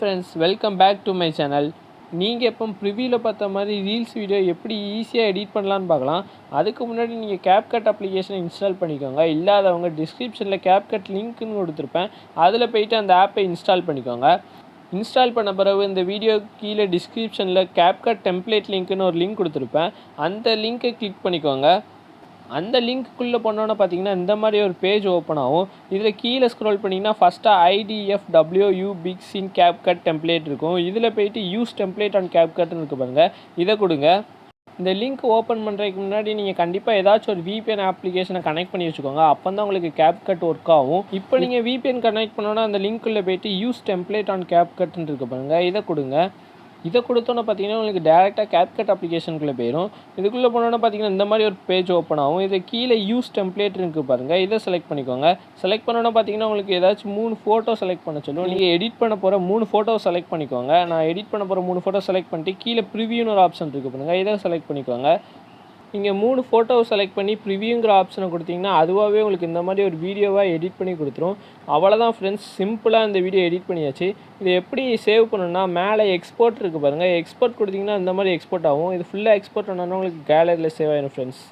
Friends welcome back to my channel. நீங்கள் இப்போ ப்ரிவியூவில் பார்த்த மாதிரி ரீல்ஸ் வீடியோ எப்படி ஈஸியாக எடிட் பண்ணலான்னு பார்க்கலாம். அதுக்கு முன்னாடி நீங்கள் CapCut அப்ளிகேஷனை இன்ஸ்டால் பண்ணிக்கோங்க. இல்லாதவங்க டிஸ்கிரிப்ஷனில் CapCut லிங்க்னு கொடுத்துருப்பேன், அதில் போய்ட்டு அந்த ஆப்பை இன்ஸ்டால் பண்ணிக்கோங்க. இன்ஸ்டால் பண்ண பிறகு இந்த வீடியோ கீழே டிஸ்கிரிப்ஷனில் CapCut டெம்ப்ளேட் லிங்க்னு ஒரு லிங்க் கொடுத்துருப்பேன், அந்த லிங்க்கை கிளிக் பண்ணிக்கோங்க. அந்த லிங்க்குள்ளே போனோன்னே பார்த்தீங்கன்னா இந்த மாதிரி ஒரு பேஜ் ஓப்பன் ஆகும். இதில் கீழே ஸ்க்ரோல் பண்ணிங்கன்னா first IDFWU big scene CapCut template இருக்கும். இதில் போய்ட்டு யூஸ் டெம்ப்ளேட் ஆன் CapCutன்னு இருக்கு பாருங்கள், இதை கொடுங்க. இந்த லிங்க் ஓப்பன் பண்ணுறதுக்கு முன்னாடி நீங்கள் கண்டிப்பாக ஏதாச்சும் ஒரு VPN அப்ளிகேஷனை கனெக்ட் பண்ணி வச்சுக்கோங்க. அப்போ தான் உங்களுக்கு CapCut ஒர்க் ஆகும். இப்போ நீங்கள் VPN கனெக்ட் பண்ணோன்னா அந்த லிங்க்குள்ளே போய்ட்டு யூஸ் டெம்ப்ளேட் ஆன் CapCutன்னு இருக்கு பாருங்கள், இதை கொடுங்க. இதை கொடுத்தோன்னே பார்த்தீங்கன்னா உங்களுக்கு டேரெக்டாக CapCut அப்ளிகேஷனுக்குள்ளே போயிடும். இதுக்குள்ளே போனோன்னா பார்த்தீங்கன்னா இந்த மாதிரி ஒரு பேஜ் ஓப்பன் ஆகும். இதை கீழே யூஸ் டெம்ப்ளேட் இருக்குது பாருங்கள், இதை செலக்ட் பண்ணிக்கோங்க. செலக்ட் பண்ணோன்னா பார்த்தீங்கன்னா உங்களுக்கு ஏதாச்சும் 3 ஃபோட்டோ செலக்ட் பண்ண சொல்லும். நீங்கள் எடிட் பண்ண போகிற 3 ஃபோட்டோ செலக்ட் பண்ணிக்கோங்க. நான் எடிட் பண்ண போகிற 3 ஃபோட்டோ செலக்ட் பண்ணிட்டு கீழே ப்ரிவியூன்னு ஒரு ஆப்ஷன் இருக்குது பாருங்கள், இதை செலக்ட் பண்ணிக்கோங்க. நீங்கள் 3 ஃபோட்டோவை செலக்ட் பண்ணி ப்ரிவியூங்கிற ஆப்ஷனை கொடுத்தீங்கன்னா அதுவாகவே உங்களுக்கு இந்த மாதிரி ஒரு வீடியோவாக எடிட் பண்ணி கொடுத்துரும். அவ்வளோதான் ஃப்ரெண்ட்ஸ், சிம்பிளாக இந்த வீடியோ எடிட் பண்ணியாச்சு. இது எப்படி சேவ் பண்ணணும்னா மேலே எக்ஸ்போர்ட் இருக்குது பாருங்கள், எக்ஸ்போர்ட் கொடுத்தீங்கன்னா இந்த மாதிரி எக்ஸ்போர்ட் ஆகும். இது ஃபுல்லாக எக்ஸ்போர்ட் பண்ணணும்னா உங்களுக்கு கேலரியில் சேவ் ஆகிடும் ஃப்ரெண்ட்ஸ்.